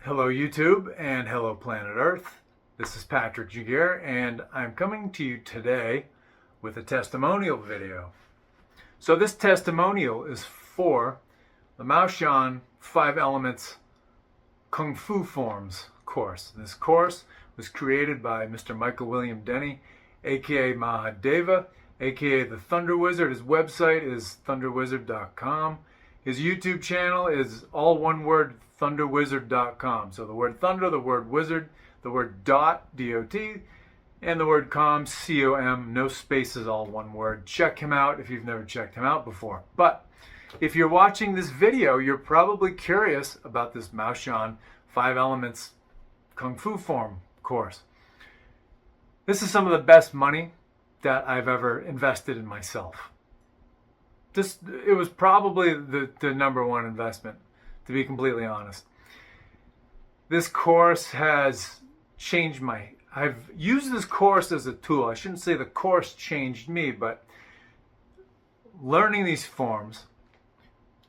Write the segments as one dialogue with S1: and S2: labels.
S1: Hello YouTube and hello planet Earth. This is Patrick Jaguar and I'm coming to you today with a testimonial video. So this testimonial is for the Shan 5 Elements Kung Fu Forms course. This course was created by Mr. Michael William Denny, aka Mahadeva, aka the Thunder Wizard. His website is thunderwizard.com. His YouTube channel is all one word, thunderwizard.com. So the word thunder, the word wizard, the word dot, D-O-T, and the word com, C-O-M, no spaces, all one word. Check him out if you've never checked him out before. But if you're watching this video, you're probably curious about this Mao Shan 5 Elements Kung Fu Form course. This is some of the best money that I've ever invested in myself. It was probably the number one investment, to be completely honest. This course has changed I've used this course as a tool. I shouldn't say the course changed me, but learning these forms,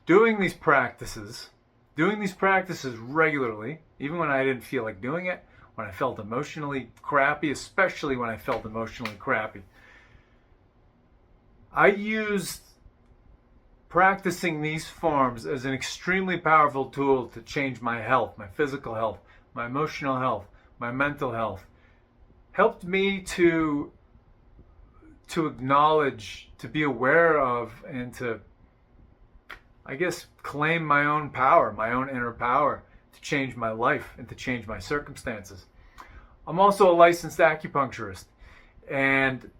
S1: doing these practices regularly, even when I didn't feel like doing it, when I felt emotionally crappy, especially when I felt emotionally crappy. I used practicing these forms as an extremely powerful tool to change my health, my physical health, my emotional health, my mental health. Helped me to acknowledge, to be aware of, and to, I guess, claim my own power, my own inner power to change my life and to change my circumstances. I'm also a licensed acupuncturist, and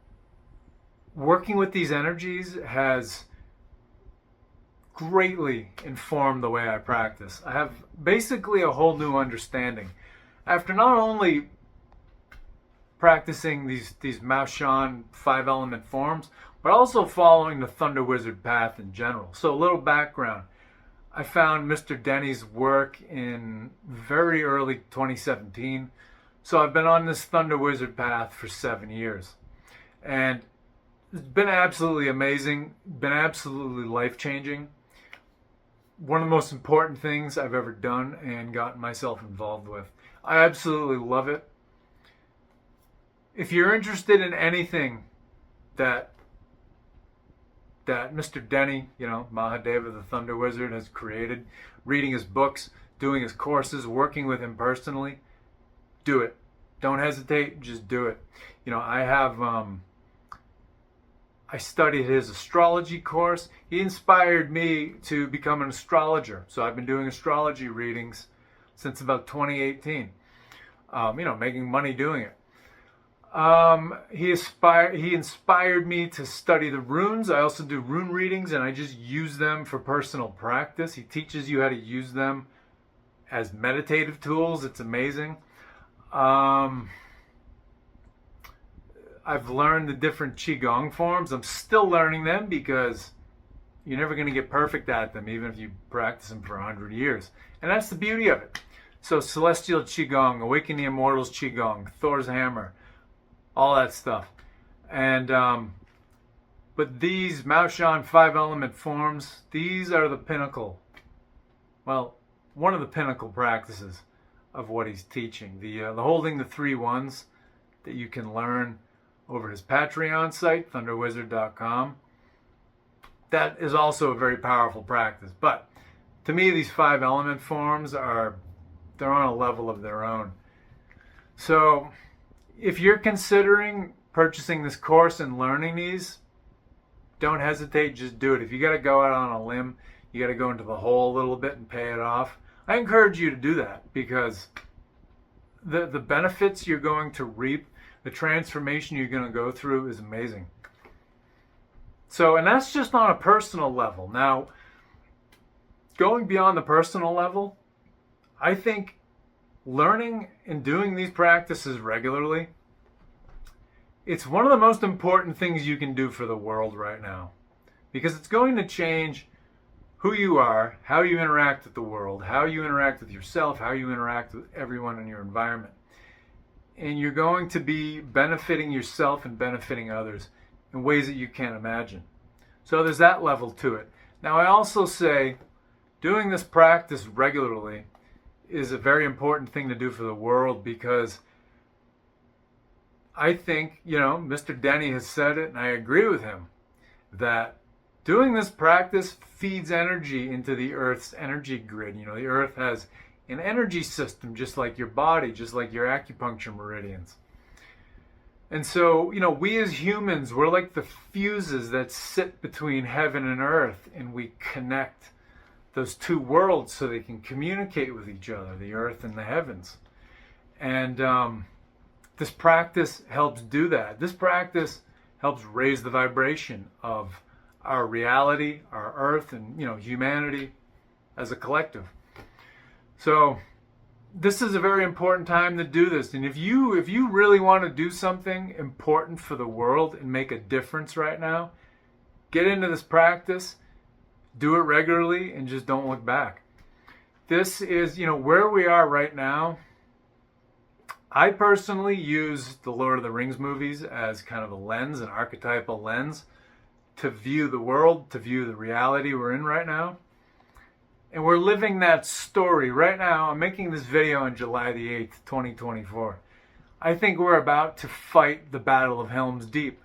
S1: working with these energies has greatly informed the way I practice. I have basically a whole new understanding. After not only practicing these Mao Shan 5 element forms, but also following the Thunder Wizard path in general. So a little background. I found Mr. Denny's work in very early 2017. So I've been on this Thunder Wizard path for 7 years. And it's been absolutely amazing, been absolutely life-changing. One of the most important things I've ever done and gotten myself involved with. I absolutely love it. If you're interested in anything that Mr. Denny, Mahadeva, the Thunder Wizard, has created, reading his books, doing his courses, working with him personally, do it. Don't hesitate, just do it. I studied his astrology course. He inspired me to become an astrologer. So I've been doing astrology readings since about 2018. Making money doing it. He inspired me to study the runes. I also do rune readings, and I just use them for personal practice. He teaches you how to use them as meditative tools. It's amazing. I've learned the different Qigong forms. I'm still learning them because you're never going to get perfect at them, even if you practice them for 100 years. And that's the beauty of it. So Celestial Qigong, Awaken the Immortals Qigong, Thor's Hammer, all that stuff. And but these Mao Shan 5 element forms, these are the pinnacle. Well, one of the pinnacle practices of what he's teaching. The holding the 3 ones that you can learn over his Patreon site, thunderwizard.com. That is also a very powerful practice. But to me, these 5 element forms they're on a level of their own. So if you're considering purchasing this course and learning these, don't hesitate, just do it. If you got to go out on a limb, you got to go into the hole a little bit and pay it off, I encourage you to do that, because the benefits you're going to reap, the transformation you're going to go through is amazing. So, and that's just on a personal level. Now, going beyond the personal level, I think learning and doing these practices regularly, it's one of the most important things you can do for the world right now, because it's going to change who you are, how you interact with the world, how you interact with yourself, how you interact with everyone in your environment. And you're going to be benefiting yourself and benefiting others in ways that you can't imagine. So there's that level to it. Now, I also say doing this practice regularly is a very important thing to do for the world, because I think, Mr. Denny has said it, and I agree with him, that doing this practice feeds energy into the Earth's energy grid. The Earth has an energy system just like your body, just like your acupuncture meridians. And so, we as humans, we're like the fuses that sit between heaven and earth, and we connect those two worlds so they can communicate with each other, the earth and the heavens. And this practice helps do that. This practice helps raise the vibration of our reality, our earth, and, humanity as a collective. So this is a very important time to do this. And if you really want to do something important for the world and make a difference right now, get into this practice, do it regularly, and just don't look back. This is, where we are right now. I personally use the Lord of the Rings movies as kind of a lens, an archetypal lens, to view the world, to view the reality we're in right now. And we're living that story right now. I'm making this video on July the 8th, 2024. I think we're about to fight the Battle of Helm's Deep.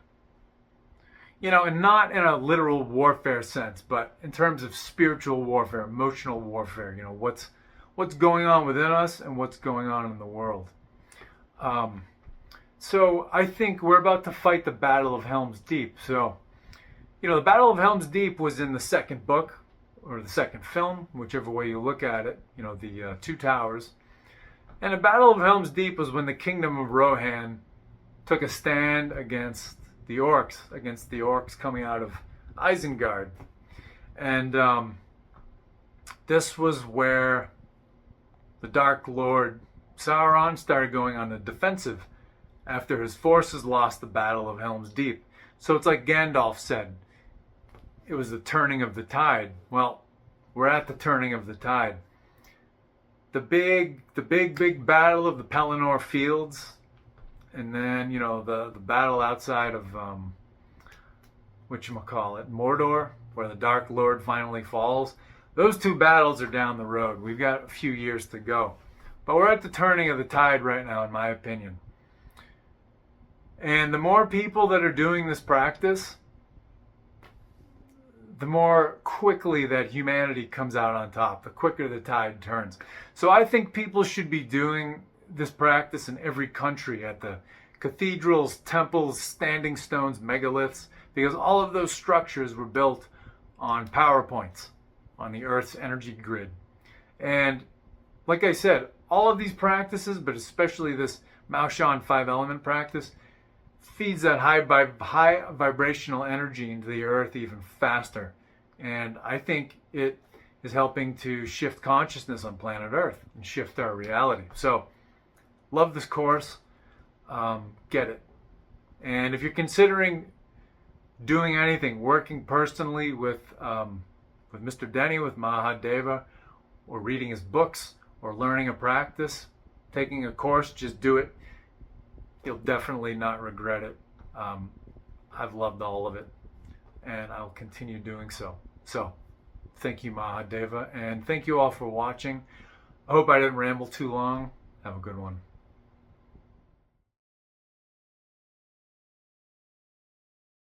S1: And not in a literal warfare sense, but in terms of spiritual warfare, emotional warfare. What's going on within us and what's going on in the world. So I think we're about to fight the Battle of Helm's Deep. So, the Battle of Helm's Deep was in the second book, or the second film, whichever way you look at it, the Two Towers. And the Battle of Helm's Deep was when the Kingdom of Rohan took a stand against the orcs coming out of Isengard. And this was where the Dark Lord Sauron started going on the defensive after his forces lost the Battle of Helm's Deep. So it's like Gandalf said, it was the turning of the tide. Well, we're at the turning of the tide. The big battle of the Pelennor Fields, and then, the battle outside of, Mordor, where the Dark Lord finally falls. Those two battles are down the road. We've got a few years to go. But we're at the turning of the tide right now, in my opinion. And the more people that are doing this practice, the more quickly that humanity comes out on top, the quicker the tide turns. So I think people should be doing this practice in every country, at the cathedrals, temples, standing stones, megaliths, because all of those structures were built on power points, on the Earth's energy grid. And like I said, all of these practices, but especially this Mao Shan 5-element practice, feeds that high vibrational energy into the earth even faster. And I think it is helping to shift consciousness on planet Earth and shift our reality. So, love this course. Get it. And if you're considering doing anything, working personally with Mr. Denny, with Mahadeva, or reading his books, or learning a practice, taking a course, just do it. You'll definitely not regret it. I've loved all of it, and I'll continue doing so. So, thank you, Mahadeva, and thank you all for watching. I hope I didn't ramble too long. Have a good one.